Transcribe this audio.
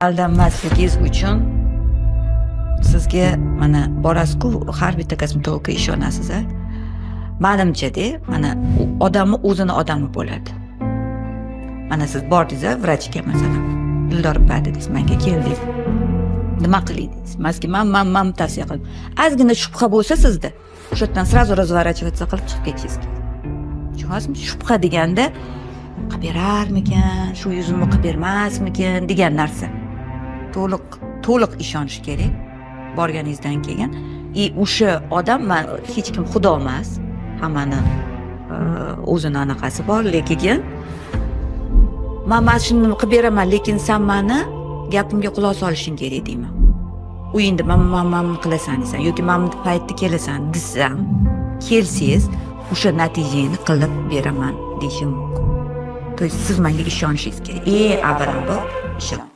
Aldanmasligingiz uchun sizga mana borasiz-ku har bitta kosmetologga ishonasiz a. Menimcha-da, mana odamni o'zini odami bo'ladi. Mana siz bordingiz a vrachga masalan. Dildor opa dedingiz, menga keldingiz. Nima qildingiz? Maski men tavsiya qildim. Ozgina shubha bo'lsa sizda, o'sha yerdan sразу разворачиваться qilib chiqib ketishingiz kerak. Tushunasizmi? Shubha deganda qilib berarmikan, shu yuzimni qilib bermasmikan degan narsa. To'liq ishonish kerak borganingizdan keyin. O'sha odam hech kim xudo emas. Hammani o'zini anaqasi bor, lekin men shuni qilib beraman, lekin sen meni gapimga quloq solishing kerak deyman. Uyingda men qilasan desan yoki men bu paytda kelasan desam, kelsangiz o'sha natijani qilib beraman deyishim mumkin. To есть siz menga ishonishingiz kerak. Avvalambor ishoning.